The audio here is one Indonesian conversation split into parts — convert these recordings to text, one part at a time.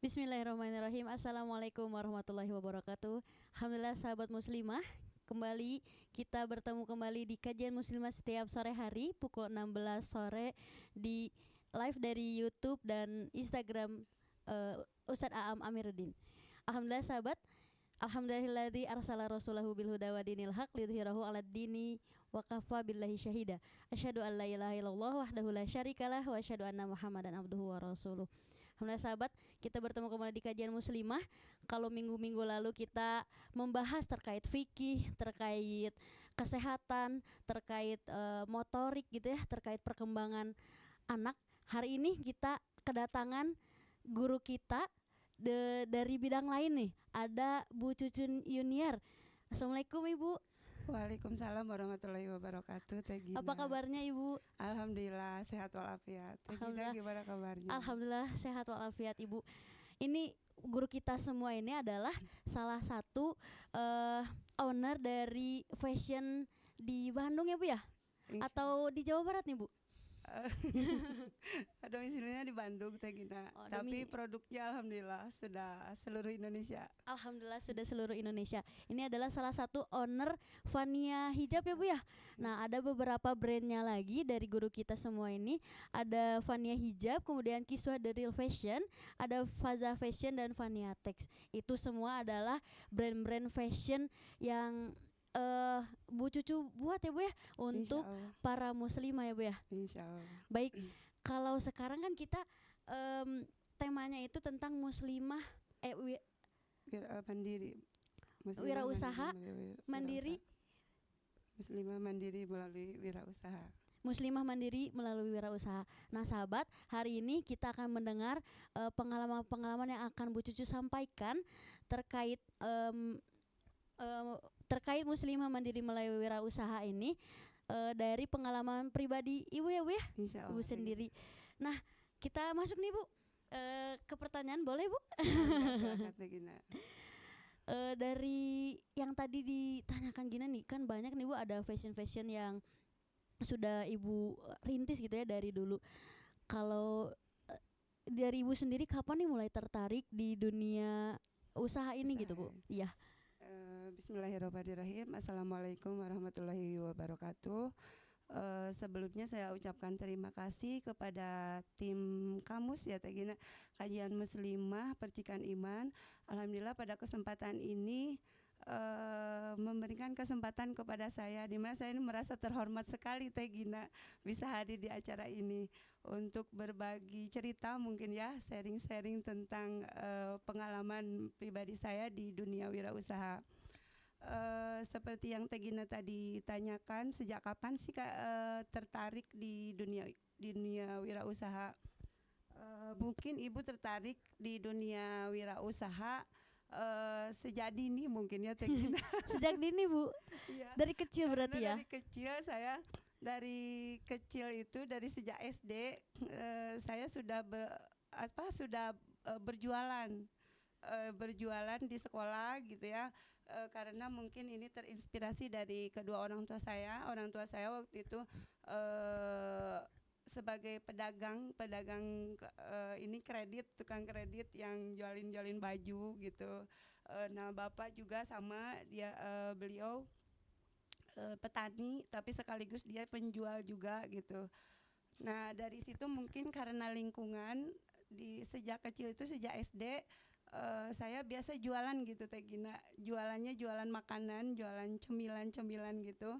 Bismillahirrahmanirrahim. Assalamualaikum warahmatullahi wabarakatuh. Alhamdulillah sahabat muslimah, kembali kita bertemu kembali di kajian muslimah setiap sore hari pukul 16 sore di live dari YouTube dan Instagram Ustadz Aam Amiruddin. Alhamdulillah sahabat, alhamdulillahilladzi arsala rasulahu bil huda wa dinil haq lidhhirahu 'alad dini wa kafa billahi syahida. Asyhadu an la ilaha illallah wahdahu la syarikalah wa asyhadu anna Muhammadan abduhu wa rasuluh. Alhamdulillah sahabat, kita bertemu kembali di kajian muslimah. Kalau minggu-minggu lalu kita membahas terkait fikih, terkait kesehatan, terkait motorik gitu ya, terkait perkembangan anak. Hari ini kita kedatangan guru kita dari bidang lain nih. Ada Bu Cucun Yuniar. Assalamualaikum Ibu. Waalaikumsalam warahmatullahi wabarakatuh. Teh Gina. Apa kabarnya Ibu? Alhamdulillah sehat walafiat. Teh Gina gimana kabarnya? Alhamdulillah sehat walafiat Ibu. Ini guru kita semua ini adalah salah satu owner dari fashion di Bandung ya Bu ya? Atau di Jawa Barat nih Bu? Domisilinya di Bandung Teh Gina. Tapi produknya alhamdulillah sudah seluruh Indonesia. Alhamdulillah sudah seluruh Indonesia. Ini adalah salah satu owner Fania Hijab ya Bu ya. Nah, ada beberapa brandnya lagi dari guru kita semua ini. Ada Fania Hijab, kemudian Kiswa The Real Fashion, ada Faza Fashion dan Fania Tex. Itu semua adalah brand-brand fashion yang Bu Cucu buat ya Bu ya untuk para muslimah ya Bu ya. Insya Allah. Baik, kalau sekarang kan kita temanya itu tentang muslimah mandiri. Wirausaha mandiri. Muslimah mandiri melalui wirausaha. Muslimah mandiri melalui wirausaha. Nah sahabat, hari ini kita akan mendengar pengalaman-pengalaman yang akan Bu Cucu sampaikan terkait terkait muslimah mandiri melalui wirausaha ini dari pengalaman pribadi Ibu ya Bu ya? Insya Allah. Ibu sendiri. Nah kita masuk nih Bu ke pertanyaan, boleh Bu? Dari yang tadi ditanyakan gini nih, kan banyak nih Bu, ada fashion-fashion yang sudah Ibu rintis gitu ya dari dulu. Kalau dari Ibu sendiri kapan nih mulai tertarik di dunia usaha ini gitu Bu? Iya. Bismillahirrahmanirrahim. Assalamualaikum warahmatullahi wabarakatuh. Sebelumnya saya ucapkan terima kasih kepada tim Kamus ya Teh Gina, Kajian Muslimah Percikan Iman. Alhamdulillah pada kesempatan ini memberikan kesempatan kepada saya, di mana saya ini merasa terhormat sekali Teh Gina bisa hadir di acara ini untuk berbagi cerita, mungkin ya sharing-sharing tentang pengalaman pribadi saya di dunia wirausaha. Seperti yang Teh Gina tadi tanyakan, sejak kapan sih tertarik di dunia wirausaha? Mungkin Ibu tertarik di dunia wirausaha sejak dini mungkin ya Teh Gina. Sejak dini Bu? Iya. Dari kecil berarti ya? Dari kecil saya, dari kecil itu dari sejak SD saya sudah berjualan di sekolah gitu ya, karena mungkin ini terinspirasi dari kedua orang tua saya. Orang tua saya waktu itu sebagai pedagang ini tukang kredit yang jualin baju gitu. Nah bapak juga sama dia, beliau petani tapi sekaligus dia penjual juga gitu. Nah dari situ mungkin karena lingkungan sejak kecil itu, sejak SD saya biasa jualan gitu Teh Gina. Jualannya jualan makanan, jualan cemilan gitu.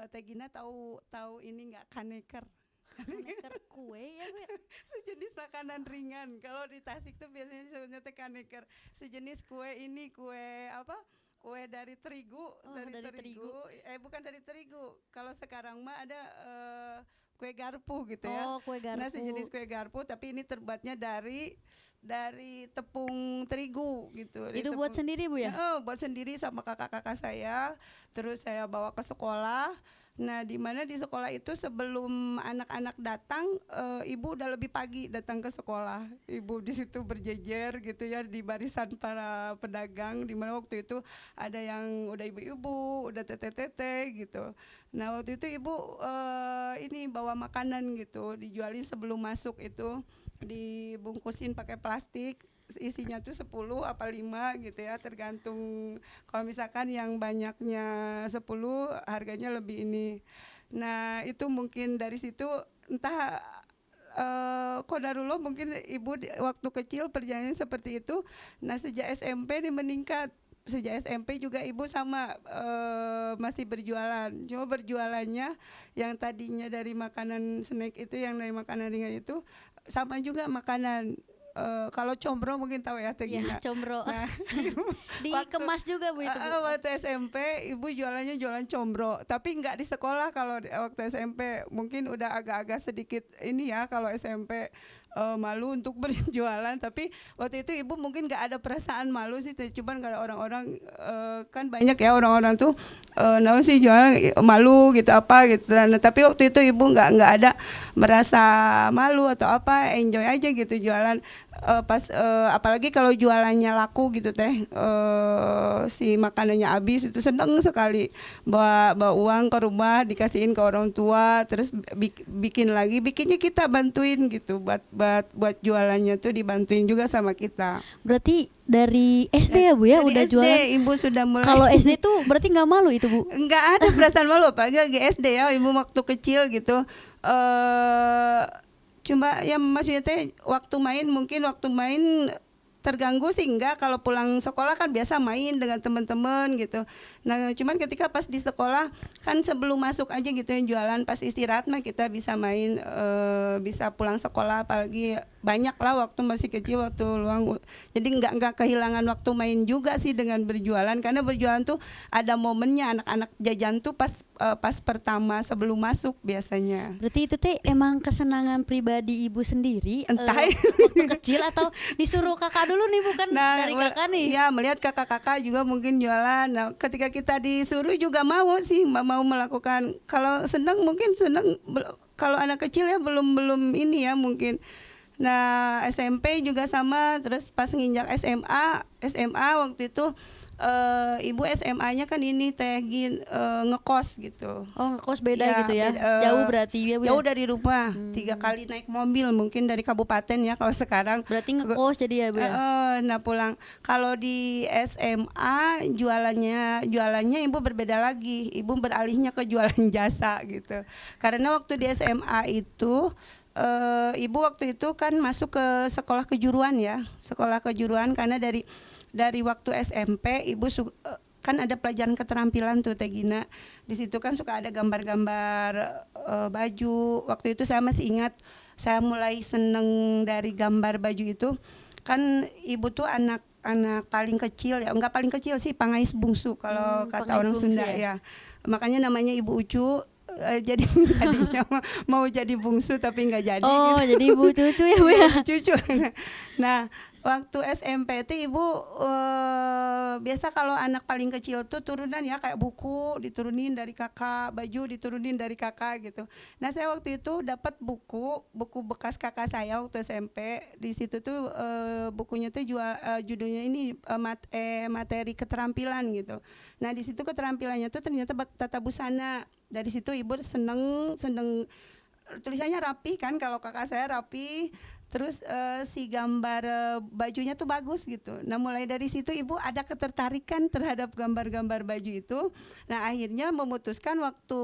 Teh Gina tahu ini nggak, kaneker? Kaneker kue ya Bu? Sejenis makanan ringan. Kalau di Tasik tuh biasanya disebutnya kaneker. Sejenis kue ini, kue apa? Kue dari terigu, dari terigu. Bukan dari terigu. Kalau sekarang mah ada kue garpu gitu ya. Oh, kue garpu. Nah, sejenis kue garpu tapi ini terbuatnya dari tepung terigu gitu. Itu buat sendiri Bu ya? Buat sendiri sama kakak-kakak saya. Terus saya bawa ke sekolah. Nah, di mana di sekolah itu sebelum anak-anak datang, ibu udah lebih pagi datang ke sekolah. Ibu di situ berjejer gitu ya di barisan para pedagang, di mana waktu itu ada yang udah ibu-ibu, udah tete-tete gitu. Nah, waktu itu ibu ini bawa makanan gitu, dijualin sebelum masuk itu dibungkusin pakai plastik. isinya tuh 10 apa 5 gitu ya, tergantung. Kalau misalkan yang banyaknya 10 harganya lebih ini. Nah itu mungkin dari situ entah kodarullah mungkin ibu waktu kecil perjalanannya seperti itu. Nah sejak SMP ini meningkat. Sejak SMP juga ibu sama masih berjualan. Cuma berjualannya yang tadinya dari makanan snack itu, yang dari makanan ringan itu, sama juga makanan. Kalau combro mungkin tahu ya Teh Ya, Gina. combro. Nah, Dikemas juga Bu itu, Bu. waktu SMP ibu jualannya jualan combro, tapi nggak di sekolah. Kalau waktu SMP mungkin udah agak-agak sedikit ini ya, kalau SMP malu untuk berjualan. Tapi waktu itu ibu mungkin nggak ada perasaan malu sih, cuman kalau orang-orang kan banyak ya orang-orang tuh namun sih jualan malu gitu apa gitu. Nah, tapi waktu itu ibu nggak ada merasa malu atau apa, enjoy aja gitu jualan. Pas apalagi kalau jualannya laku gitu Teh, si makanannya habis itu seneng sekali, bawa uang ke rumah dikasihin ke orang tua, terus bikin lagi, bikinnya kita bantuin gitu, buat jualannya tuh dibantuin juga sama kita. Berarti dari SD ya Bu ya Dari udah SD, jualan. ibu sudah mulai. Kalau SD tuh berarti nggak malu itu Bu? Enggak ada perasaan malu, apalagi lagi SD ya, ibu waktu kecil gitu. Cuma ya maksudnya teh waktu main terganggu sih enggak. Kalau pulang sekolah kan biasa main dengan teman-teman gitu. Nah cuman ketika pas di sekolah kan sebelum masuk aja gitu yang jualan, pas istirahat mah kita bisa main, bisa pulang sekolah, apalagi banyak lah waktu masih kecil, waktu luang. Jadi nggak kehilangan waktu main juga sih dengan berjualan, karena berjualan tuh ada momennya. Anak-anak jajan tuh pas pertama sebelum masuk biasanya. Berarti itu teh emang kesenangan pribadi ibu sendiri, Entah waktu kecil, atau disuruh kakak dulu nih, bukan dari kakak nih? Ya melihat kakak-kakak juga mungkin jualan. Nah ketika kita disuruh juga mau sih, mau melakukan. Kalau senang mungkin senang, kalau anak kecil ya belum ini ya mungkin. Nah SMP juga sama, terus pas nginjak SMA waktu itu ibu SMA-nya kan ini Teh Gin, ngekos gitu. Oh, ngekos beda Ya, gitu ya? beda, Jauh berarti ya Bu ya? jauh dari rumah, 3 kali naik mobil mungkin dari kabupaten ya kalau sekarang. Berarti ngekos jadi ya Bu ya? Nah pulang, kalau di SMA jualannya ibu berbeda lagi. Ibu beralihnya ke jualan jasa gitu. Karena waktu di SMA itu ibu waktu itu kan masuk ke sekolah kejuruan ya, sekolah kejuruan, karena dari waktu SMP ibu kan ada pelajaran keterampilan tuh Teh Gina. Di situ kan suka ada gambar-gambar baju. Waktu itu saya masih ingat, saya mulai seneng dari gambar baju itu. Kan ibu tuh anak paling kecil ya, enggak paling kecil sih, pangais bungsu kalau kata pangais orang bungsu Sunda ya? ya. Makanya namanya Ibu Ucu. Jadi tadinya mau jadi bungsu tapi nggak jadi. Oh, gitu. jadi ibu cucu ya Bu ya? Cucu. Nah waktu SMP tuh ibu biasa kalau anak paling kecil tuh turunan ya, kayak buku diturunin dari kakak, baju diturunin dari kakak gitu. Nah saya waktu itu dapat buku bekas kakak saya waktu SMP. Di situ tuh bukunya tuh judulnya ini materi keterampilan gitu. Nah di situ keterampilannya tuh ternyata tata busana. Dari situ ibu seneng tulisannya rapi kan, kalau kakak saya rapi. Terus si gambar bajunya tuh bagus gitu. Nah mulai dari situ ibu ada ketertarikan terhadap gambar-gambar baju itu. Nah akhirnya memutuskan waktu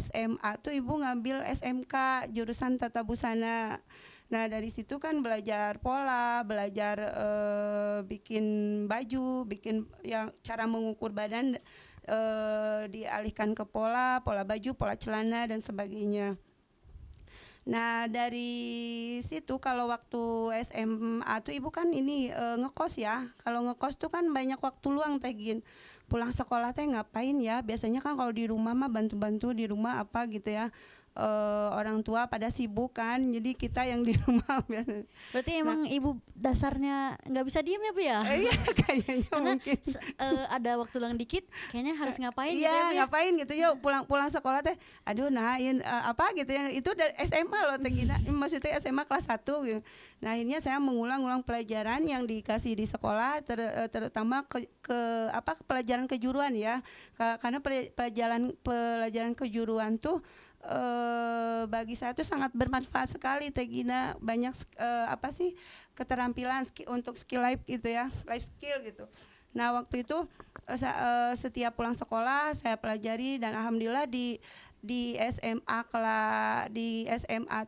SMA tuh ibu ngambil SMK jurusan tata busana. Nah dari situ kan belajar pola, belajar bikin baju, bikin yang cara mengukur badan, dialihkan ke pola baju, pola celana dan sebagainya. Nah dari situ kalau waktu SMA tuh ibu kan ini ngekos ya. Kalau ngekos tuh kan banyak waktu luang Teh Gin. Pulang sekolah teh ngapain ya? Biasanya kan kalau di rumah mah bantu-bantu di rumah apa gitu ya. Orang tua pada sibuk kan, jadi kita yang di rumah biasa. Berarti emang ibu dasarnya nggak bisa diem ya Bu ya? Iya kayaknya Karena mungkin. ada waktu luang dikit, kayaknya harus ngapain gitu ya Iya Bu ya? ngapain gitu, yuk pulang sekolah teh, aduh apa gitu ya, itu dari SMA loh Teh Gina, maksudnya SMA kelas 1 gitu. Nah akhirnya saya mengulang pelajaran yang dikasih di sekolah, terutama ke pelajaran kejuruan ya, karena pelajaran kejuruan tuh bagi saya itu sangat bermanfaat sekali Teh Gina, banyak keterampilan untuk skill life gitu ya, life skill gitu. Nah waktu itu setiap pulang sekolah saya pelajari, dan alhamdulillah di SMA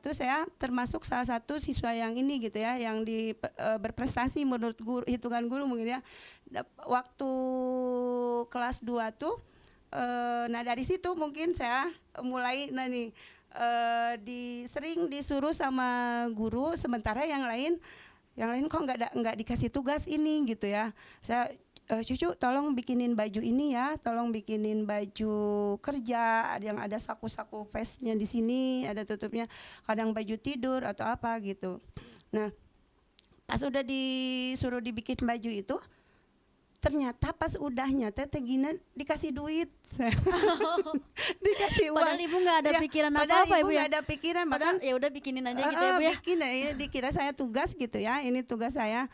tuh saya termasuk salah satu siswa yang ini gitu ya, yang berprestasi menurut hitungan guru mungkin ya. Waktu kelas 2 tuh nah dari situ mungkin saya mulai sering disuruh sama guru, sementara yang lain kok nggak dikasih tugas ini gitu ya. Saya cucu tolong bikinin baju ini ya, tolong bikinin baju kerja yang ada saku-saku vestnya di sini, ada tutupnya, kadang baju tidur atau apa gitu. Nah pas udah disuruh dibikin baju itu, ternyata pas udahnya Teh Gina dikasih duit. Dikasih uang. Padahal ibu nggak ada Ya, pikiran padahal apa-apa ibu ibu ya. nggak ada pikiran, Padahal ya udah bikinin aja gitu ya bu ya. bikin ya, dikira saya tugas gitu ya, ini tugas saya,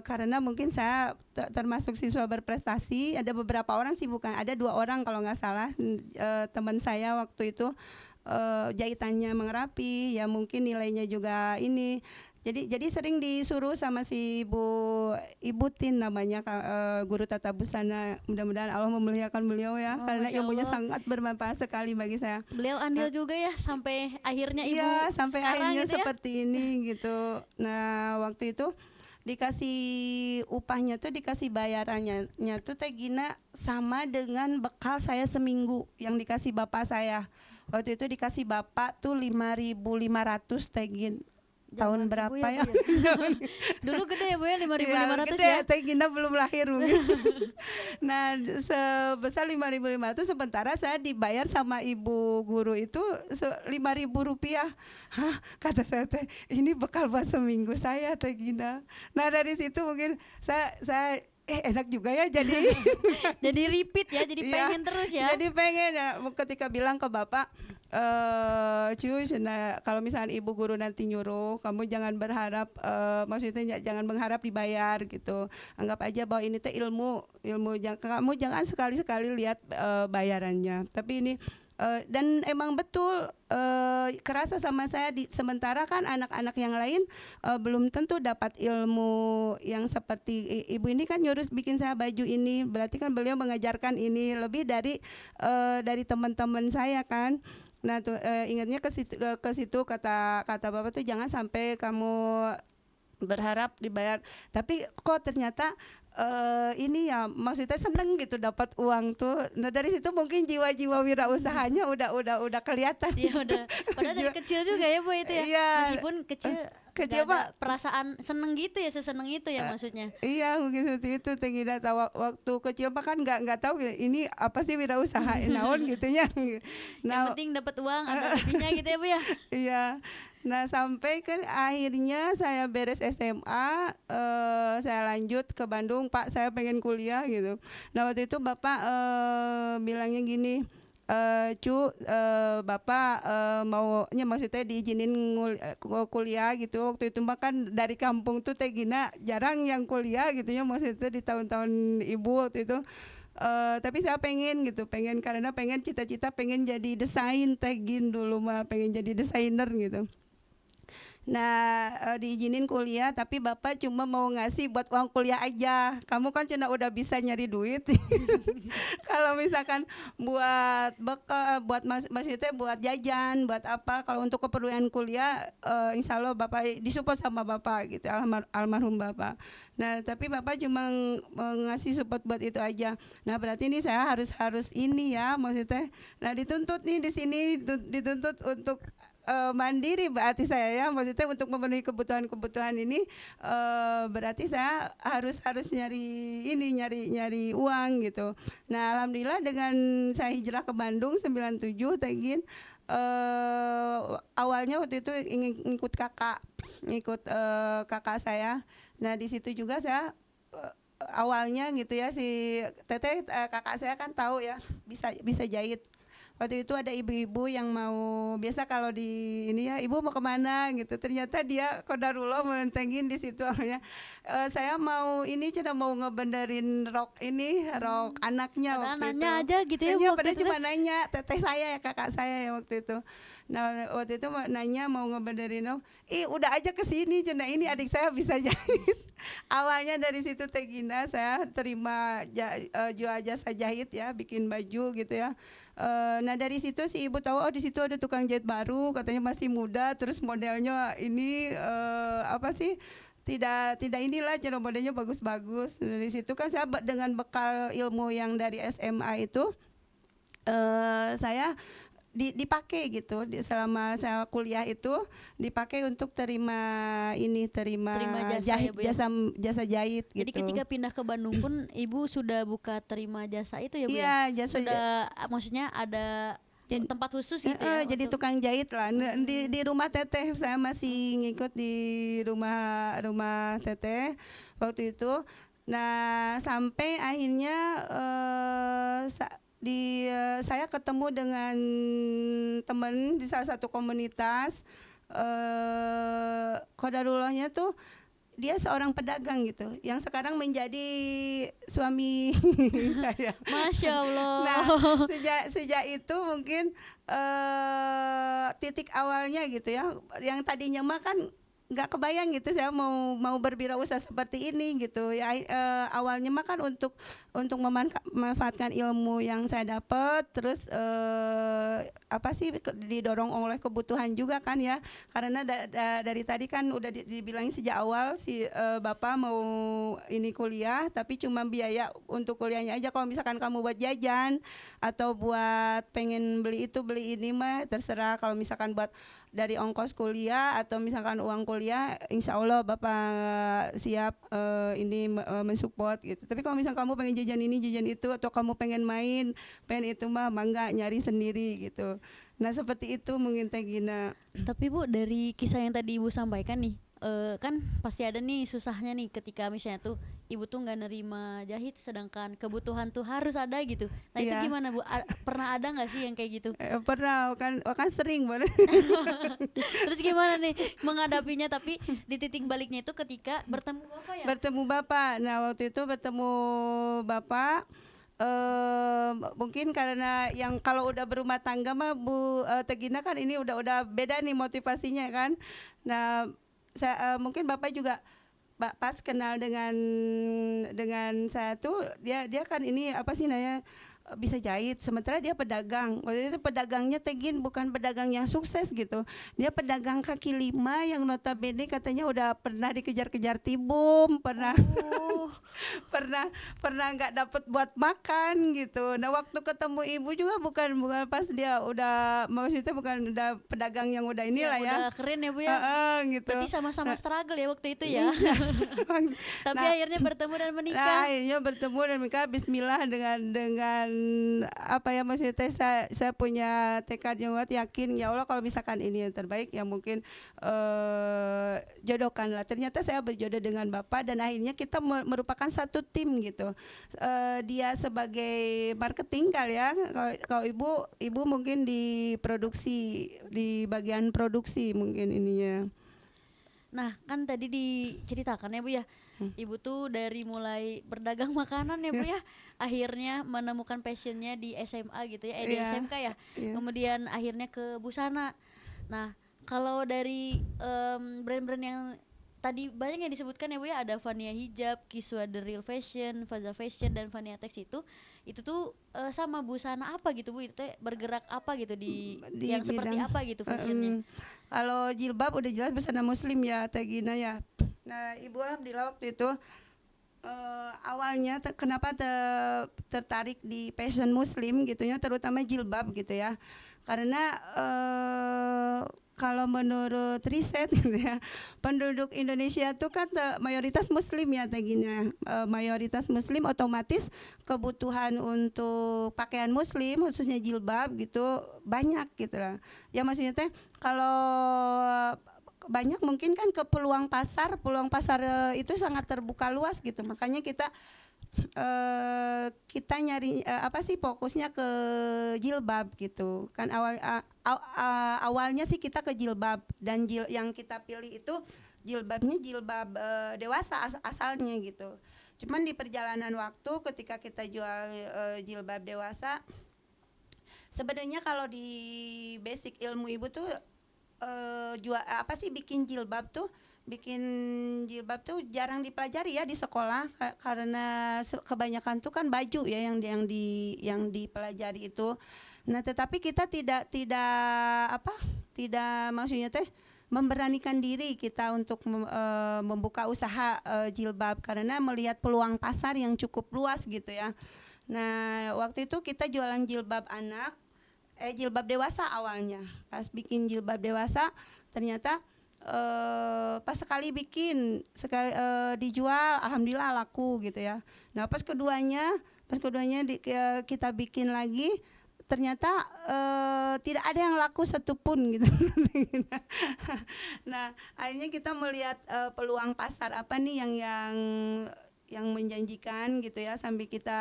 karena mungkin saya termasuk siswa berprestasi. Ada beberapa orang sih, bukan, ada 2 orang kalau nggak salah, teman saya waktu itu jahitannya merapi ya, mungkin nilainya juga ini. Jadi sering disuruh sama si Ibu Tin namanya, guru tata busana. Mudah-mudahan Allah memuliakan beliau ya, karena Masya ilmunya Allah. sangat bermanfaat sekali bagi saya. Beliau andil juga ya sampai akhirnya ibu Iya, sampai sekarang akhirnya gitu ya. seperti ini gitu. Nah waktu itu dikasih upahnya tuh, dikasih bayarannya tuh Teh Gina sama dengan bekal saya seminggu yang dikasih bapak saya. Waktu itu dikasih bapak tuh 5.500 Teh Gina. Tahun Zaman berapa ibu ya? Bu Dulu gede ya bu ya, 5.500 gede, ya. Teh Gina belum lahir mungkin. Nah sebesar 5.500, sementara saya dibayar sama ibu guru itu 5.000 rupiah. Hah, kata saya Teh, ini bekal buat seminggu saya Teh Gina. Nah dari situ mungkin saya enak juga ya jadi. Jadi repeat ya, jadi Iya, pengen terus ya. Jadi pengen ya, ketika bilang ke bapak, cuy, kalau misalnya ibu guru nanti nyuruh, kamu jangan berharap, maksudnya jangan mengharap dibayar gitu. Anggap aja bahwa ini teh ilmu, kamu jangan sekali-sekali lihat bayarannya. Tapi ini dan emang betul kerasa sama saya, sementara kan anak-anak yang lain belum tentu dapat ilmu yang seperti ibu ini kan nyuruh bikin saya baju ini, berarti kan beliau mengajarkan ini lebih dari teman-teman saya kan. Nah tuh ingatnya ke situ kata bapak tuh, jangan sampai kamu berharap dibayar, tapi kok ternyata ini ya, maksudnya seneng gitu dapat uang tuh. Nah dari situ mungkin jiwa-jiwa wirausahanya udah kelihatan. Iya udah. Padahal dari kecil juga ya bu itu ya. Iya. Meskipun kecil Kecil, nggak ada Pak. perasaan seneng gitu ya, seseneng itu ya maksudnya. Iya mungkin seperti itu. Teh Gina tahu waktu kecil Pak kan nggak tahu ini apa sih wirausaha naon gitu ya. Yang penting dapat uang, ada lebihnya gitu ya bu ya. Iya. Nah sampai kan akhirnya saya beres SMA, saya lanjut ke Bandung, Pak saya pengen kuliah gitu. Nah waktu itu bapak bilangnya gini, bapak maunya maksudnya diizinin kuliah gitu. Waktu itu kan dari kampung tuh Teh Gina jarang yang kuliah gitu ya, maksudnya di tahun-tahun ibu waktu itu. Tapi saya pengen gitu, karena cita-cita pengen jadi desain Teh Gin dulu mah, pengen jadi desainer gitu. Nah diizinin kuliah, tapi bapak cuma mau ngasih buat uang kuliah aja. Kamu kan cina udah bisa nyari duit. Kalau misalkan buat bekal, maksudnya buat jajan, buat apa, kalau untuk keperluan kuliah, insya Allah bapak disupport sama bapak gitu, almarhum bapak. Nah tapi bapak cuma ngasih support buat itu aja. Nah berarti ini saya harus ini ya, maksudnya. Nah dituntut nih di sini, dituntut untuk mandiri berarti saya ya, maksudnya untuk memenuhi kebutuhan ini, berarti saya harus nyari uang gitu. Nah alhamdulillah dengan saya hijrah ke Bandung 97 Teh Gin, awalnya waktu itu ingin ngikut kakak saya. Nah di situ juga saya awalnya gitu ya, si Teteh kakak saya kan tahu ya bisa jahit. waktu itu ada ibu-ibu yang mau, biasa kalau di ini ya, ibu mau kemana gitu, ternyata dia kodarullah mentengin di situ awalnya. Saya mau ini cina mau ngebenerin rok ini, rok anaknya Padahal waktu nanya itu. aja gitu ya Bu Iya, waktu padahal itu cuma teh. nanya teteh saya ya, kakak saya ya waktu itu. Nah waktu itu nanya mau ngebenerin rok, udah aja ke sini cina, ini adik saya bisa jahit. Awalnya dari situ Teh Gina saya terima jual jasa jahit ya, bikin baju gitu ya. Nah dari situ si ibu tahu, oh di situ ada tukang jahit baru, katanya masih muda, terus modelnya ini apa sih? Tidak inilah cara modelnya bagus-bagus. Dari situ kan saya dengan bekal ilmu yang dari SMA itu, saya dipakai gitu selama saya kuliah itu, dipakai untuk terima Terima jasa ya jahit, Bu ya. jasa jahit Jadi gitu. ketika pindah ke Bandung pun Ibu sudah buka terima jasa itu ya Bu ya. Iya, jasa Sudah maksudnya ada Jadi- tempat khusus gitu ya jadi untuk tukang jahit lah. Di rumah teteh saya masih ngikut di rumah teteh waktu itu. Nah sampai akhirnya saya ketemu dengan teman di salah satu komunitas, kodarullahnya tuh dia seorang pedagang gitu yang sekarang menjadi suami saya. Masya Allah. Nah, sejak itu mungkin titik awalnya gitu ya. Yang tadinya mah kan nggak kebayang gitu saya mau berwirausaha seperti ini gitu ya. Awalnya mah kan untuk memanfaatkan ilmu yang saya dapat, terus apa sih didorong oleh kebutuhan juga kan ya. Karena dari tadi kan udah dibilangin sejak awal si Bapak mau ini kuliah, tapi cuma biaya untuk kuliahnya aja. Kalau misalkan kamu buat jajan atau buat pengen beli itu beli ini mah terserah. Kalau misalkan buat dari ongkos kuliah atau misalkan uang kuliah, insya Allah Bapak siap ini mensupport gitu. Tapi kalau misalkan kamu pengen jajan ini jajan itu, atau kamu pengen main pengen itu mah mangga nyari sendiri gitu. Nah seperti itu mungkin Teh Gina. Tapi Bu, dari kisah yang tadi Ibu sampaikan nih, kan pasti ada nih susahnya nih ketika misalnya tuh Ibu tuh nggak nerima jahit sedangkan kebutuhan tuh harus ada gitu. Nah itu Iya. gimana Bu? Pernah ada nggak sih yang kayak gitu? Pernah kan sering banget. Terus gimana nih menghadapinya, tapi di titik baliknya itu ketika bertemu Bapak ya? Bertemu Bapak. Nah waktu itu bertemu Bapak, mungkin karena yang kalau udah berumah tangga mah Bu Teh Gina kan ini udah beda nih motivasinya kan. Nah saya mungkin Bapak juga pas kenal dengan saya tuh, dia kan ini apa sih namanya, bisa jahit, sementara dia pedagang. Waktu itu pedagangnya Tegin bukan pedagang yang sukses gitu. Dia pedagang kaki lima yang notabene katanya udah pernah dikejar-kejar tibum, pernah Oh, pernah nggak dapet buat makan gitu. Nah waktu ketemu ibu juga bukan pas dia udah, maksudnya bukan udah pedagang yang udah inilah ya. udah keren ya Bu ya. Gitu. Berarti sama-sama struggle ya waktu itu ya. Iya. Tapi Nah, akhirnya bertemu dan Nah menikah. akhirnya bertemu dan menikah. Bismillah dengan apa ya, maksudnya saya punya tekad yang kuat, yakin ya Allah kalau misalkan ini yang terbaik ya mungkin jodohkan lah. Ternyata saya berjodoh dengan Bapak dan akhirnya kita merupakan satu tim gitu. Dia sebagai marketing kali ya, kalau ibu mungkin di produksi, di bagian produksi mungkin ininya. Nah kan tadi diceritakan ya Bu ya, Ibu tuh dari mulai berdagang makanan ya Bu ya, akhirnya menemukan passionnya di SMA gitu ya, di Iya, SMK ya, iya. kemudian akhirnya ke busana. Nah kalau dari brand-brand yang tadi banyak yang disebutkan ya Bu ya, ada Vania Hijab, Kiswa The Real Fashion, Faza Fashion, dan Vania Tex itu tuh sama busana apa gitu Bu, itu teh bergerak apa gitu di yang seperti bidang apa gitu fashionnya? kalau jilbab udah jelas busana muslim ya Teh Gina ya. Nah ibu alhamdulillah waktu itu awalnya kenapa tertarik di fashion muslim gitu ya, terutama jilbab gitu ya, karena kalau menurut riset gitu ya, penduduk Indonesia tuh kan mayoritas muslim ya Teh Gina. Mayoritas muslim, otomatis kebutuhan untuk pakaian muslim khususnya jilbab gitu banyak gitu lah. Ya maksudnya teh kalau banyak mungkin kan ke peluang pasar itu sangat terbuka luas gitu. Makanya kita kita nyari apa sih fokusnya ke jilbab gitu kan awalnya sih kita ke jilbab dan yang kita pilih itu jilbabnya jilbab dewasa asalnya gitu. Cuman di perjalanan waktu ketika kita jual jilbab dewasa, sebenarnya kalau di basic ilmu ibu tuh jual apa sih bikin jilbab tuh jarang dipelajari ya di sekolah karena kebanyakan tuh kan baju ya yang dipelajari itu. Nah, tetapi kita tidak maksudnya teh memberanikan diri kita untuk membuka usaha jilbab karena melihat peluang pasar yang cukup luas gitu ya. Nah, waktu itu kita jualan jilbab jilbab dewasa awalnya. Pas bikin jilbab dewasa ternyata pas sekali dijual alhamdulillah laku gitu ya. Nah, pas keduanya kita bikin lagi ternyata tidak ada yang laku satupun gitu. Nah, akhirnya kita melihat peluang pasar apa nih yang menjanjikan gitu ya, sambil kita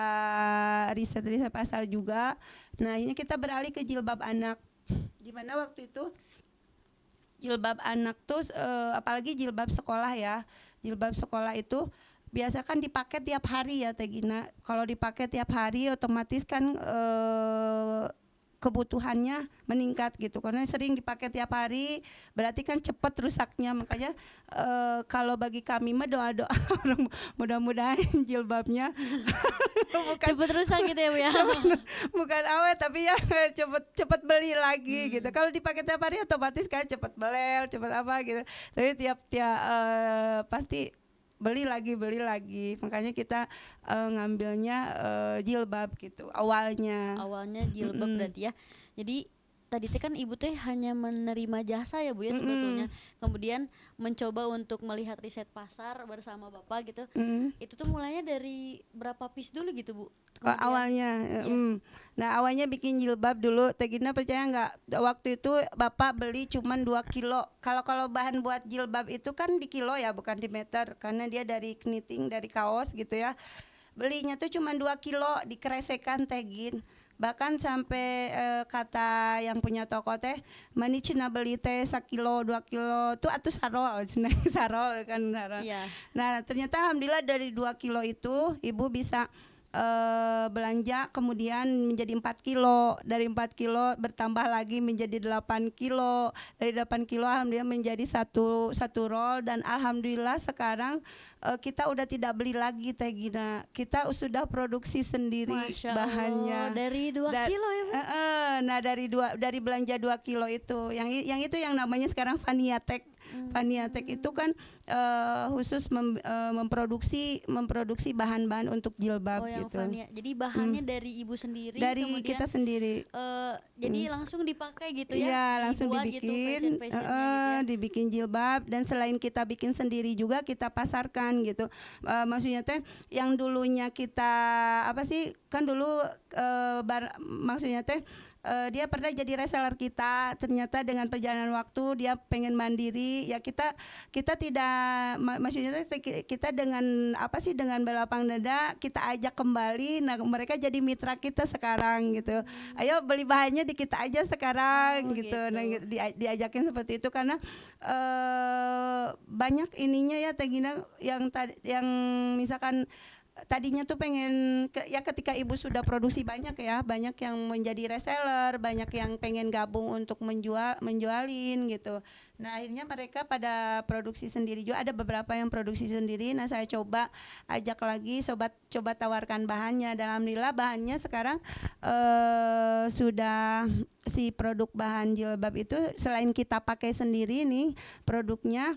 riset pasar juga. Nah, ini kita beralih ke jilbab anak. Gimana waktu itu jilbab anak tuh apalagi jilbab sekolah ya. Jilbab sekolah itu biasa kan dipakai tiap hari ya Teh Gina. Kalau dipakai tiap hari otomatis kan kebutuhannya meningkat gitu karena sering dipakai tiap hari berarti kan cepat rusaknya. Makanya kalau bagi kami mah doa mudah-mudahan jilbabnya bukan cepet rusak gitu ya Bu ya. bukan awet tapi ya cepet beli lagi gitu. Kalau dipakai tiap hari otomatis kan cepet belel, cepet apa gitu. Tapi tiap pasti beli lagi. Makanya kita ngambilnya jilbab gitu awalnya jilbab berarti ya. Jadi tadi kan ibu teh hanya menerima jasa ya Bu ya sebetulnya. Kemudian mencoba untuk melihat riset pasar bersama Bapak gitu. Itu tuh mulainya dari berapa piece dulu gitu Bu? Awalnya nah awalnya bikin jilbab dulu. Teh Gina percaya nggak, waktu itu Bapak beli cuman 2 kilo. Kalau bahan buat jilbab itu kan di kilo ya, bukan di meter karena dia dari knitting, dari kaos gitu ya. Belinya tuh cuman 2 kilo dikeresekan Teh Gin. Bahkan sampai kata yang punya toko teh mani cina beli teh 1 kilo 2 kilo tuh atuh sarol sarol kan sarol. Yeah. Nah, ternyata alhamdulillah dari 2 kilo itu ibu bisa belanja kemudian menjadi 4 kilo, dari 4 kilo bertambah lagi menjadi 8 kilo, dari 8 kilo alhamdulillah menjadi satu roll. Dan alhamdulillah sekarang kita udah tidak beli lagi Teh Gina, kita sudah produksi sendiri. Masya bahannya Allah, dari 2 kilo ya Bu? Nah, dari belanja 2 kilo itu yang itu yang namanya sekarang Vaniatek. Vaniatek itu kan khusus memproduksi bahan-bahan untuk jilbab gitu. Jadi bahannya dari ibu sendiri, dari kita sendiri. Jadi langsung dipakai gitu ya? Iya, langsung dibikin, gitu, gitu ya? dibikin jilbab. Dan selain kita bikin sendiri juga kita pasarkan gitu. Maksudnya teh yang dulunya kita apa sih, kan dulu maksudnya teh dia pernah jadi reseller kita, ternyata dengan perjalanan waktu dia pengen mandiri ya, kita tidak maksudnya kita dengan apa sih, dengan berlapang dada kita ajak kembali. Nah, mereka jadi mitra kita sekarang gitu. Ayo beli bahannya di kita aja sekarang gitu. Nah, diajakin seperti itu karena banyak ininya ya Teh Gina, yang misalkan tadinya tuh pengen ketika ibu sudah produksi banyak yang menjadi reseller, banyak yang pengen gabung untuk menjualin gitu. Nah, akhirnya mereka pada produksi sendiri juga, ada beberapa yang produksi sendiri. Nah, saya coba ajak lagi, coba tawarkan bahannya. Dan alhamdulillah bahannya sekarang sudah si produk bahan jilbab itu selain kita pakai sendiri nih produknya,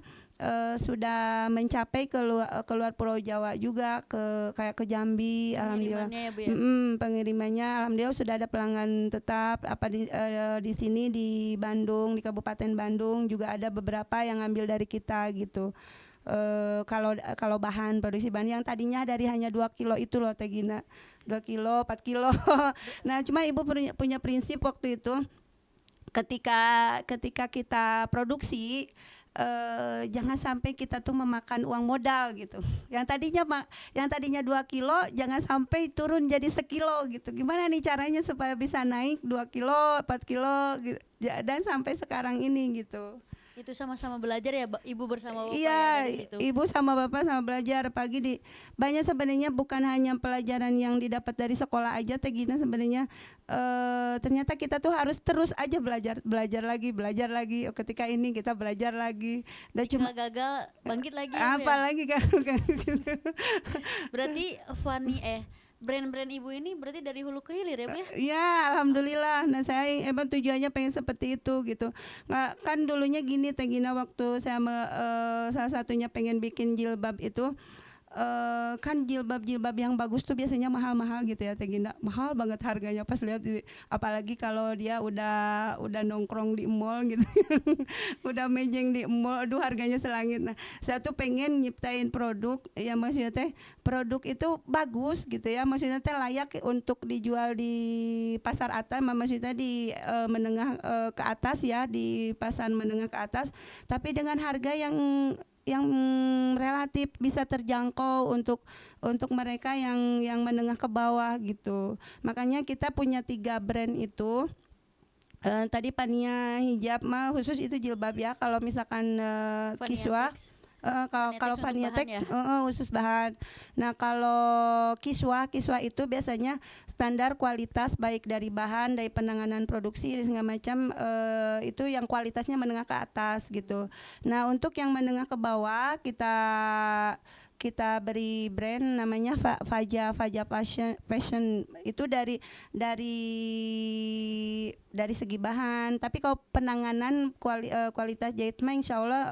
sudah mencapai keluar Pulau Jawa juga, kayak ke Jambi, alhamdulillah. Ya, Bu, ya? Pengirimannya alhamdulillah sudah ada pelanggan tetap. Di sini di Bandung, di Kabupaten Bandung juga ada beberapa yang ngambil dari kita gitu. Kalau bahan produksi bahan yang tadinya dari hanya 2 kilo itu loh Teh Gina, 2 kilo 4 kilo. Nah, cuma ibu punya prinsip waktu itu ketika kita produksi, jangan sampai kita tuh memakan uang modal gitu. Yang tadinya 2 kilo jangan sampai turun jadi sekilo gitu. Gimana nih caranya supaya bisa naik 2 kilo, 4 kilo gitu, dan sampai sekarang ini gitu. Itu sama-sama belajar ya, Ibu bersama Bapak ya Iya, dari situ. ibu sama bapak sama belajar pagi di banyak sebenarnya, bukan hanya pelajaran yang didapat dari sekolah aja Teh Gina sebenarnya. Ternyata kita tuh harus terus aja belajar lagi. Oh, ketika ini kita belajar lagi. Dan Jika gagal bangkit lagi ya, Bu, apa ya? lagi kan gitu. Berarti brand-brand Ibu ini berarti dari hulu ke hilir ya, Bu ya? Ya, alhamdulillah. Nah, saya emang tujuannya pengen seperti itu gitu. Nggak, kan dulunya gini Teh Gina, waktu saya salah satunya pengen bikin jilbab itu, kan jilbab yang bagus tuh biasanya mahal-mahal gitu ya Teh Gina. Mahal banget harganya pas lihat apalagi kalau dia udah nongkrong di mall gitu. Udah mejeng di mall, aduh harganya selangit. Nah, saya tuh pengen nyiptain produk ya, maksudnya teh produk itu bagus gitu ya, maksudnya teh layak untuk dijual di pasar atas, maksudnya di menengah ke atas ya, di pasar menengah ke atas, tapi dengan harga yang relatif bisa terjangkau untuk mereka yang menengah ke bawah gitu. Makanya kita punya 3 brand itu. Tadi Pania hijab mah khusus itu jilbab ya. Kalau misalkan kiswa, kalau Paniatek khusus bahan. Nah, kalau kiswa itu biasanya standar kualitas, baik dari bahan, dari penanganan produksi dan segala macam, itu yang kualitasnya menengah ke atas gitu. Nah, untuk yang menengah ke bawah kita beri brand namanya Faja Fashion. Itu dari segi bahan, tapi kalau penanganan kualitas jahit mah insya Allah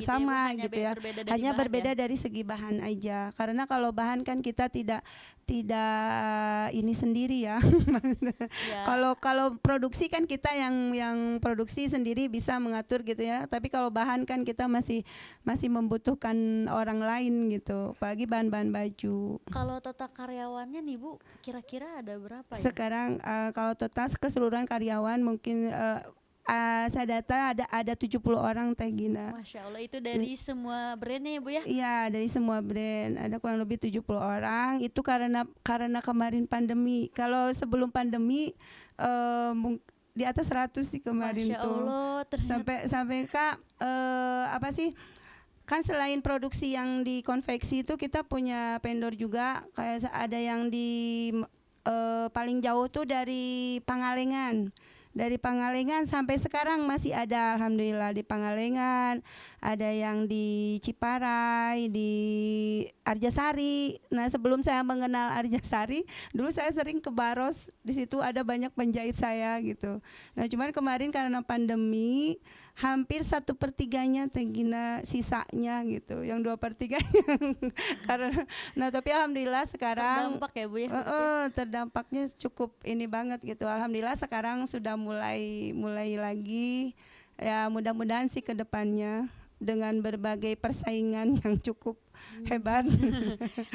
sama gitu ya, hanya berbeda dari segi bahan aja, karena kalau bahan kan kita tidak ini sendiri ya. Kalau produksi kan kita yang produksi sendiri bisa mengatur gitu ya, tapi kalau bahan kan kita masih membutuhkan orang lain gitu, apalagi bahan-bahan baju. Kalau total karyawannya nih Bu, kira-kira ada berapa ya? Sekarang kalau total keseluruhan karyawan mungkin saya data ada 70 orang Teh Gina. Masya Allah, itu dari semua brandnya ya Bu ya? Iya, dari semua brand ada kurang lebih 70 orang. Itu karena kemarin pandemi. Kalau sebelum pandemi di atas 100 sih kemarin. Masya Allah, tuh. Sampai Kak, apa sih? Kan selain produksi yang di konveksi itu kita punya vendor juga, kayak ada yang di paling jauh tuh dari Pangalengan. Dari Pangalengan sampai sekarang masih ada, alhamdulillah, di Pangalengan, ada yang di Ciparai, di Arjasari. Nah, sebelum saya mengenal Arjasari, dulu saya sering ke Baros, di situ ada banyak penjahit saya gitu. Nah, cuman kemarin karena pandemi hampir 1/3 Teh Gina sisanya gitu, yang 2/3-nya karena, nah tapi alhamdulillah sekarang terdampak ya Bu ya? Terdampaknya cukup ini banget gitu. Alhamdulillah sekarang sudah mulai lagi ya, mudah-mudahan sih ke depannya dengan berbagai persaingan yang cukup hebat.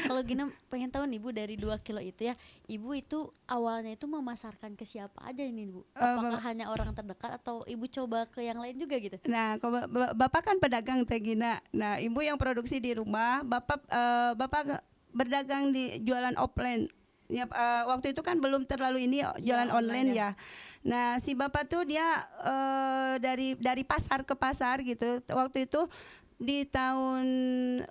Kalau Gina pengen tahu nih Bu, dari 2 kilo itu ya, Ibu itu awalnya itu memasarkan ke siapa aja ini Bu? Apakah hanya orang terdekat atau Ibu coba ke yang lain juga gitu? Nah, kalau Bapak kan pedagang Teh Gina. Nah, Ibu yang produksi di rumah, Bapak berdagang di jualan offline. Ya, waktu itu kan belum terlalu ini jualan online ya. Nah, si Bapak tuh dia dari pasar ke pasar gitu. Waktu itu di tahun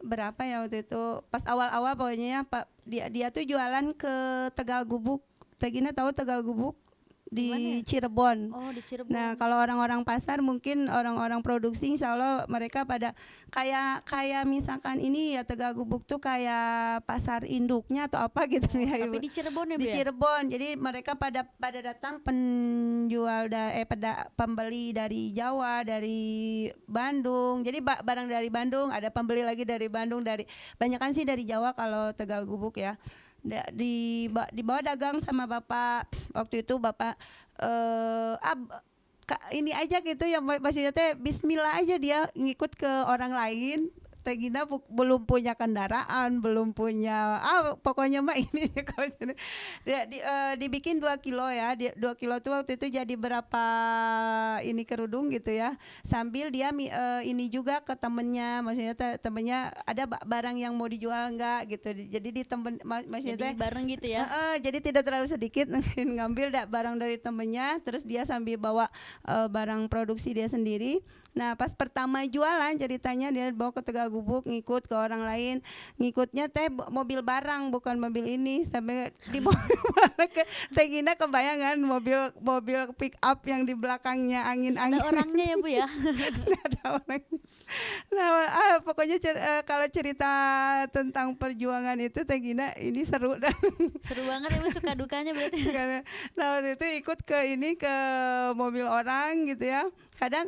berapa ya, waktu itu pas awal-awal pokoknya Pak, dia tuh jualan ke Tegal Gubuk. Teh Gina tahu Tegal Gubuk? Di Cirebon. Oh, di Cirebon. Nah, kalau orang-orang pasar, mungkin orang-orang produksi insya Allah mereka pada kayak misalkan ini ya, Tegal Gubuk tuh kayak pasar induknya atau apa gitu ya Ibu. Tapi di Cirebon ya Bu? Di Cirebon. Jadi mereka pada datang penjual pembeli dari Jawa, dari Bandung. Jadi barang dari Bandung, ada pembeli lagi dari Bandung, banyakan sih dari Jawa kalau Tegal Gubuk ya. Dibawa dagang sama Bapak. Waktu itu Bapak ini aja gitu ya, maksudnya teh bismillah aja dia ngikut ke orang lain. Teh Gina belum punya kendaraan, belum punya pokoknya mah ini kalau dibikin 2 kilo ya. 2 kilo tuh waktu itu jadi berapa ini kerudung gitu ya. Sambil dia ini juga ke temennya, maksudnya temennya ada barang yang mau dijual enggak gitu. Jadi di temen maksudnya Jadi bareng gitu ya. jadi tidak terlalu sedikit mungkin ngambil barang dari temennya, terus dia sambil bawa barang produksi dia sendiri. Nah pas pertama jualan ceritanya dia bawa ke Tegal Gubuk, ngikut ke orang lain, ngikutnya teh mobil barang bukan mobil ini, sampai di mobil barang ke Teh Gina kebayangan mobil pick up yang di belakangnya angin-angin. Ada orangnya ya Bu ya. Ada orangnya. Nah pokoknya kalau cerita tentang perjuangan itu Teh Gina ini seru dah. Seru banget Ibu, suka dukanya berarti. Nah waktu itu ikut ke mobil orang gitu ya. Kadang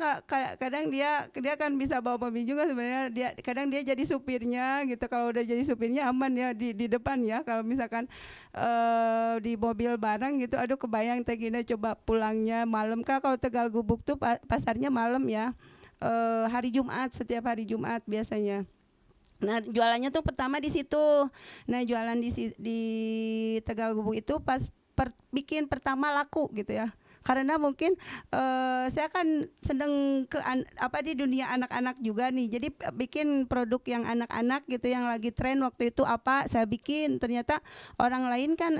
dia kan bisa bawa mobil juga sebenarnya. Kadang dia jadi supirnya gitu. Kalau udah jadi supirnya aman ya di depan ya. Kalau misalkan di mobil barang gitu, aduh kebayang Teh Gina coba pulangnya malam. Kalau Tegal Gubuk tuh pasarnya malam ya. Hari Jumat, setiap hari Jumat biasanya. Nah jualannya tuh pertama di situ. Nah jualan di Tegal Gubuk itu pas bikin pertama laku gitu ya. Karena mungkin saya kan sedang di dunia anak-anak juga nih. Jadi bikin produk yang anak-anak gitu yang lagi tren waktu itu saya bikin. Ternyata orang lain kan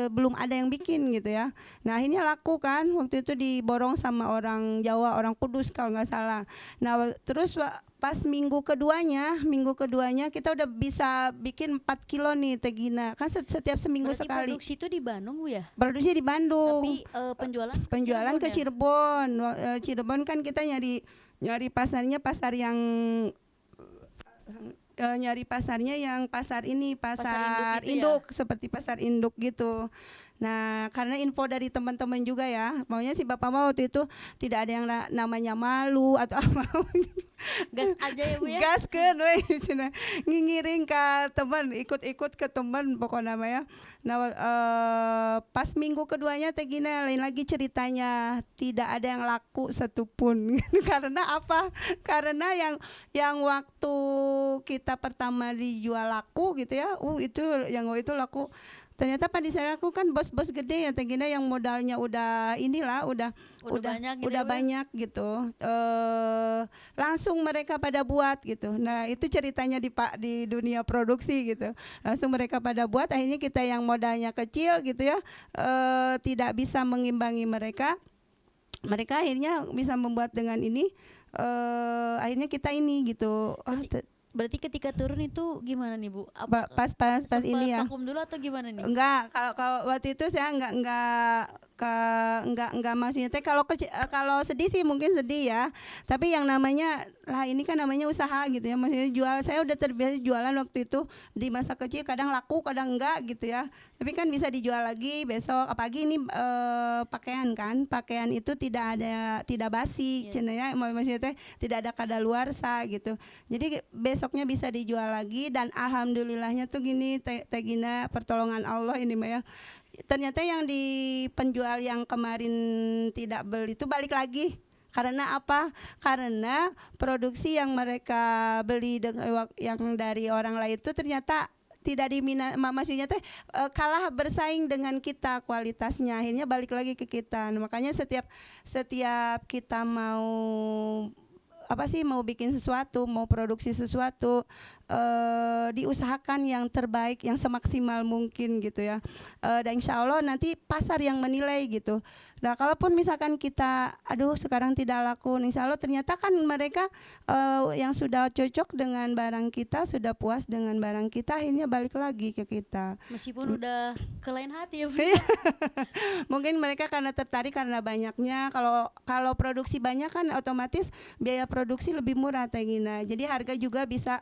belum ada yang bikin gitu ya. Nah akhirnya laku kan. Waktu itu diborong sama orang Jawa, orang Kudus kalau nggak salah. Nah terus pas minggu keduanya kita udah bisa bikin 4 kilo nih Teh Gina. Kan setiap seminggu Berarti sekali. produksi itu di Bandung Bu ya? Produksi di Bandung. Tapi penjualan ke Cirebon. Cirebon kan kita nyari pasarnya pasar yang pasar induk gitu ya? Seperti pasar induk gitu. Nah karena info dari teman-teman juga ya, maunya si bapak mau waktu itu tidak ada yang namanya malu atau apa. Gas aja ya Bu ya. Gas kan ngingiring ke teman, ikut ke teman pokoknya namanya. Nah pas minggu keduanya Teh Gina lain lagi ceritanya, tidak ada yang laku satupun. Karena apa? Karena yang waktu kita pertama dijual laku gitu ya, itu laku. Ternyata di sana aku kan bos-bos gede ya Teh Gina, yang modalnya udah banyak gitu udah ya, banyak gitu. Langsung mereka pada buat gitu. Nah itu ceritanya di dunia produksi gitu. Langsung mereka pada buat, akhirnya kita yang modalnya kecil gitu ya, tidak bisa mengimbangi mereka. Mereka akhirnya bisa membuat dengan ini. Akhirnya kita ini gitu. Berarti ketika turun itu gimana nih Bu? Pas ini ya. Vakum dulu atau gimana nih? Enggak, kalau waktu itu saya enggak maksudnya teh kalau sedih sih mungkin sedih ya. Tapi yang namanya ini kan namanya usaha gitu ya. Maksudnya saya udah terbiasa jualan waktu itu di masa kecil, kadang laku, kadang enggak gitu ya. Tapi kan bisa dijual lagi besok. Apalagi ini pakaian itu tidak basi, ya. Maksudnya teh tidak ada kadaluarsa gitu. Jadi besoknya bisa dijual lagi, dan alhamdulillahnya tuh gini Teh Gina, pertolongan Allah ini Maya. Ternyata yang di penjual yang kemarin tidak beli itu balik lagi. Karena apa? Karena produksi yang mereka beli yang dari orang lain itu ternyata tidak diminat, maksudnya teh kalah bersaing dengan kita kualitasnya, akhirnya balik lagi ke kita. Nah, makanya setiap kita mau bikin sesuatu, mau produksi sesuatu, diusahakan yang terbaik, yang semaksimal mungkin gitu ya. Dan insya Allah nanti pasar yang menilai gitu. Nah kalaupun misalkan kita sekarang tidak laku, insya Allah ternyata kan mereka yang sudah cocok dengan barang kita, sudah puas dengan barang kita, akhirnya balik lagi ke kita. Meskipun udah ke lain hati ya Bu. Mungkin mereka karena tertarik karena banyaknya. Kalau produksi banyak kan otomatis biaya produksi lebih murah Teh Gina. Jadi harga juga bisa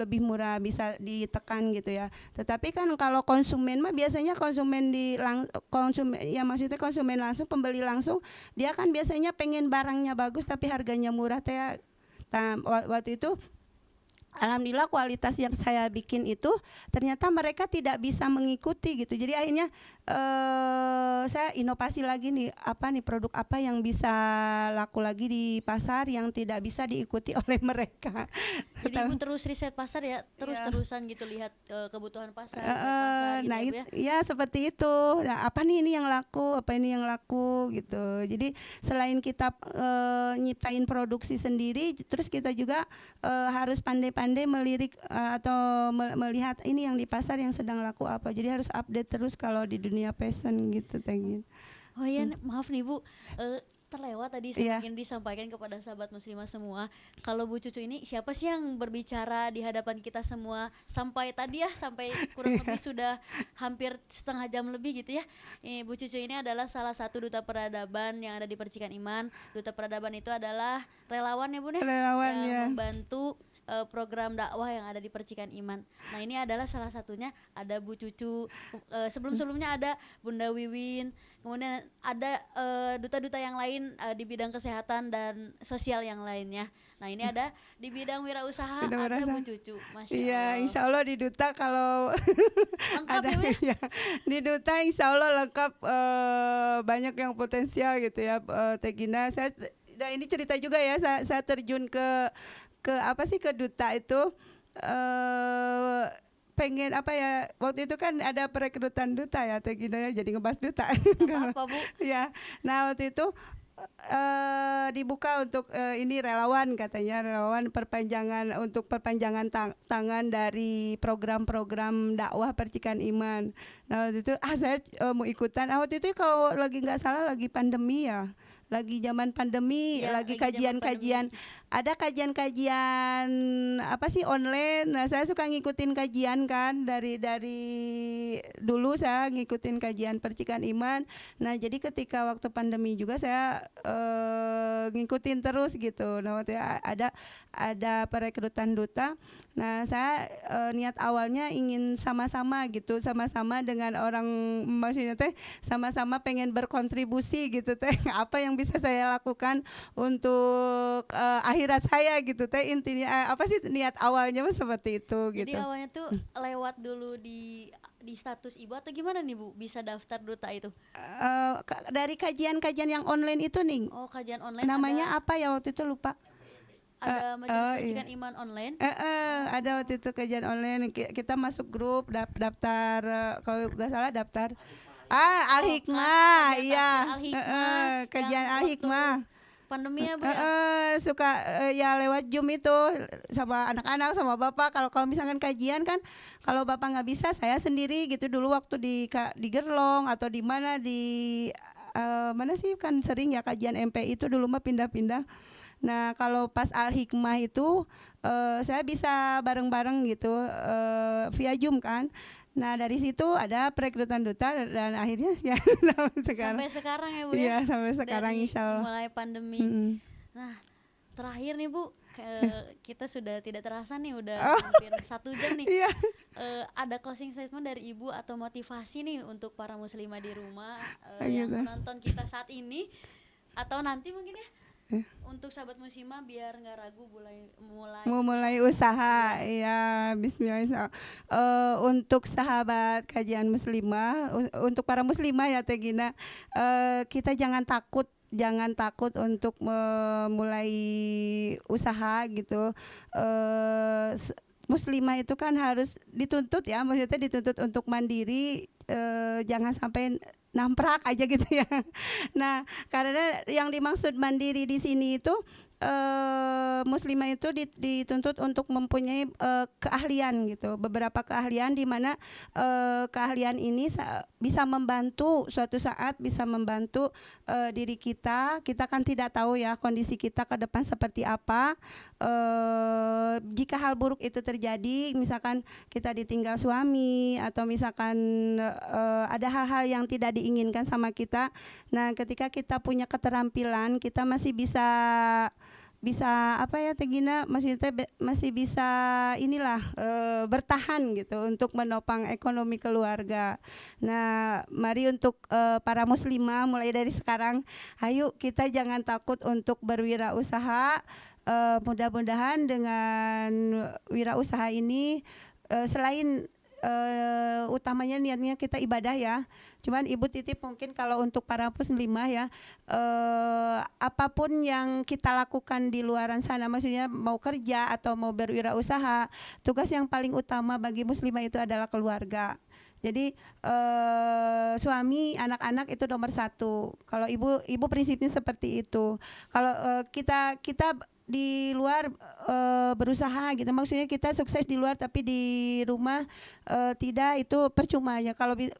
lebih murah, bisa ditekan gitu ya. Tetapi kan kalau konsumen mah biasanya konsumen langsung, pembeli langsung, dia kan biasanya pengen barangnya bagus tapi harganya murah teh. Waktu itu alhamdulillah kualitas yang saya bikin itu ternyata mereka tidak bisa mengikuti gitu. Jadi akhirnya saya inovasi lagi nih, apa nih produk apa yang bisa laku lagi di pasar yang tidak bisa diikuti oleh mereka. Jadi Ibu terus riset pasar ya, terus-terusan gitu lihat kebutuhan pasar, riset pasar gitu Nah ya Bu ya. ya seperti itu. Nah, apa nih ini yang laku, apa ini yang laku gitu. Jadi selain kita nyiptain produksi sendiri, terus kita juga harus pandai-pandai melirik atau melihat ini yang di pasar yang sedang laku apa. Jadi harus update terus kalau di dunia fashion gitu Teh. Oh iya, maaf nih Bu, terlewat tadi saya Iya. ingin disampaikan kepada sahabat muslimah semua. Kalau Bu Cucu ini siapa sih yang berbicara di hadapan kita semua sampai tadi ya, sampai kurang lebih sudah hampir setengah jam lebih gitu ya. Bu Cucu ini adalah salah satu duta peradaban yang ada di Percikan Iman. Duta peradaban itu adalah relawan ya Bun ya, Relawan yang ya. membantu program dakwah yang ada di Percikan Iman. Nah ini adalah salah satunya, ada Bu Cucu, sebelum-sebelumnya ada Bunda Wiwin, kemudian ada duta-duta yang lain di bidang kesehatan dan sosial yang lainnya. Nah ini ada di bidang wirausaha, Bidang ada Bu wirausaha. Cucu, Masya Iya, Allah. insya Allah di duta kalau Lengkap ada ya Bu ya? ya, di duta insya Allah lengkap, banyak yang potensial gitu ya Teh Gina. Dan ini cerita juga ya, saya terjun ke apa sih, ke duta itu pengen apa ya, waktu itu kan ada perekrutan duta ya Teh Gina ya, jadi ngebahas duta. Nggak apa-apa Bu. Ya, nah waktu itu dibuka untuk ini relawan, katanya relawan perpanjangan, untuk perpanjangan tangan dari program-program dakwah Percikan Iman. Nah waktu itu saya mau ikutan. Waktu itu kalau lagi nggak salah lagi pandemi ya, lagi zaman pandemi, Ya, lagi lagi zaman kajian-kajian, ada kajian-kajian apa sih online. Nah saya suka ngikutin kajian kan, dari dulu saya ngikutin kajian Percikan Iman. Nah jadi ketika waktu pandemi juga saya ngikutin terus gitu. Nah waktu ada perekrutan duta. Nah saya niat awalnya ingin sama-sama gitu, sama-sama dengan orang, maksudnya teh sama-sama pengen berkontribusi gitu teh, apa yang bisa saya lakukan untuk akhirat saya gitu teh, intinya apa sih niat awalnya mah seperti itu Jadi gitu. awalnya tuh lewat dulu di status Ibu atau gimana nih Bu bisa daftar duta itu? Dari kajian-kajian yang online itu nih, Oh kajian online, namanya apa ya waktu itu lupa. ada Majelis iya. Percikan Iman online. Ada waktu itu kajian online, kita masuk grup, daftar, kalau nggak salah daftar Al Hikmah, kajian iya, tafsir Al Hikmah kajian yang Al waktu Hikmah. pandemi ya Bu ya? Suka ya lewat Zoom itu sama anak-anak sama bapak. Kalau misalkan kajian kan, kalau bapak nggak bisa, saya sendiri gitu dulu waktu di Gerlong atau di mana, di mana sih kan sering ya kajian MPI itu dulu mah pindah-pindah. Nah kalau pas Al Hikmah itu saya bisa bareng-bareng gitu via Zoom kan. Nah dari situ ada perekrutan duta dan akhirnya ya sekarang. Sampai sekarang ya Bu ya? Iya sampai sekarang Dari insya Allah. mulai pandemi. Nah terakhir nih Bu, kita sudah tidak terasa nih udah hampir 1 jam nih. Iya. Ada closing statement dari Ibu atau motivasi nih untuk para muslimah di rumah yang Gitu. menonton kita saat ini atau nanti mungkin ya, untuk sahabat muslimah biar nggak ragu Mau mulai usaha, ya Bismillah. Untuk sahabat kajian muslimah, untuk para muslimah ya Teh Gina, kita jangan takut untuk memulai usaha gitu. Muslimah itu kan harus dituntut ya, maksudnya dituntut untuk mandiri, jangan sampai namprak aja gitu ya. Nah, karena yang dimaksud mandiri di sini itu muslimah itu dituntut untuk mempunyai keahlian gitu, beberapa keahlian di mana keahlian ini bisa membantu suatu saat, bisa membantu diri kita. Kita kan tidak tahu ya kondisi kita ke depan seperti apa. Jika hal buruk itu terjadi, misalkan kita ditinggal suami atau misalkan ada hal-hal yang tidak diinginkan sama kita. Nah ketika kita punya keterampilan, kita masih bisa bisa apa ya Teh Gina, maksudnya masih bisa inilah bertahan gitu untuk menopang ekonomi keluarga. Nah, mari untuk para muslimah mulai dari sekarang, ayo kita jangan takut untuk berwirausaha. Mudah-mudahan dengan wirausaha ini selain utamanya niatnya kita ibadah ya. Cuman Ibu titip mungkin kalau untuk para muslimah ya, apapun yang kita lakukan di luaran sana, maksudnya mau kerja atau mau berwirausaha, tugas yang paling utama bagi muslimah itu adalah keluarga. Jadi suami, anak-anak itu nomor satu. Kalau ibu prinsipnya seperti itu. Kalau kita di luar berusaha gitu, maksudnya kita sukses di luar tapi di rumah tidak, itu percuma ya.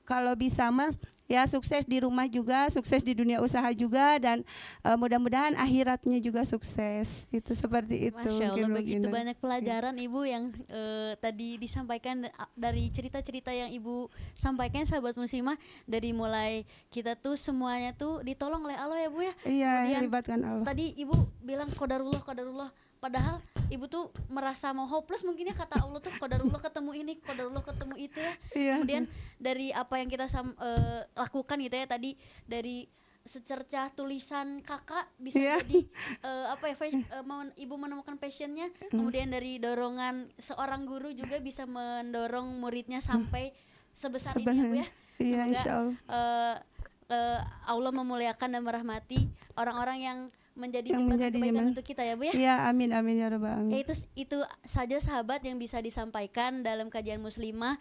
Kalau bisa mah ya sukses di rumah juga, sukses di dunia usaha juga, dan mudah-mudahan akhiratnya juga sukses. Itu seperti itu. Masya Allah, mungkin begitu Rogina. banyak pelajaran Ibu yang tadi disampaikan dari cerita-cerita yang Ibu sampaikan, sahabat muslimah, dari mulai kita tuh semuanya tuh ditolong oleh Allah ya Bu ya. Iya, Kemudian libatkan Allah. tadi Ibu bilang qadarullah, padahal Ibu tuh merasa mau hopeless mungkin ya, kata Allah tuh qadarullah ketemu ini, qadarullah ketemu itu ya. Iya. Kemudian dari apa yang kita lakukan gitu ya tadi, dari secercah tulisan kakak bisa Iya. jadi Ibu menemukan passionnya. Kemudian dari dorongan seorang guru juga bisa mendorong muridnya sampai sebesar ini ya Bu ya. Iya, Semoga insya Allah. Allah memuliakan dan merahmati orang-orang yang menjadi Yang jembatan menjadi kebaikan jembatan. untuk kita ya Bu ya. Iya, amin amin ya rabbal Ya, alamin. itu saja sahabat yang bisa disampaikan dalam kajian muslimah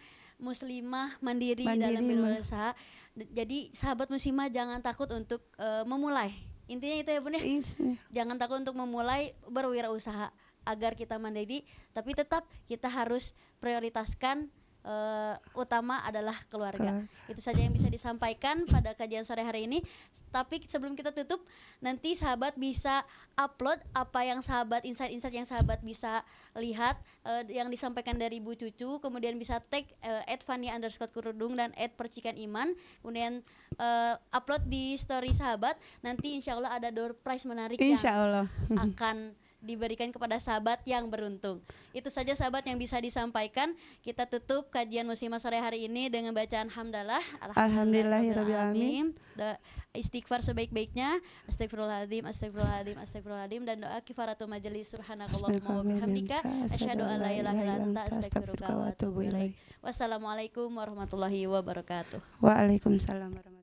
mandiri dalam Mandiri, berusaha. Jadi sahabat muslimah jangan takut untuk memulai. Intinya itu ya Bun ya. Jangan takut untuk memulai berwirausaha agar kita mandiri, tapi tetap kita harus prioritaskan utama adalah keluarga. Itu saja yang bisa disampaikan pada kajian sore hari ini. Tapi sebelum kita tutup, nanti sahabat bisa upload apa yang sahabat, insight-insight yang sahabat bisa lihat yang disampaikan dari Bu Cucu, kemudian bisa tag @fania_kurudung dan @percikan_iman, kemudian upload di story sahabat. Nanti insya Allah ada door prize menarik Insya yang Allah. akan diberikan kepada sahabat yang beruntung. Itu saja sahabat yang bisa disampaikan. Kita tutup kajian muslimah sore hari ini dengan bacaan hamdalah. Alhamdulillahirabbil alamin. Istighfar sebaik-baiknya. Astagfirullahaladzim, astagfirullahaladzim, astagfirullahaladzim, dan doa kifaratul majelis. Subhanakallahumma wa bihamdika asyhadu an la ilaha illa anta astaghfiruka wa atubu ilaik. Wassalamualaikum warahmatullahi wabarakatuh. Waalaikumsalam warahmatullahi wabarakatuh.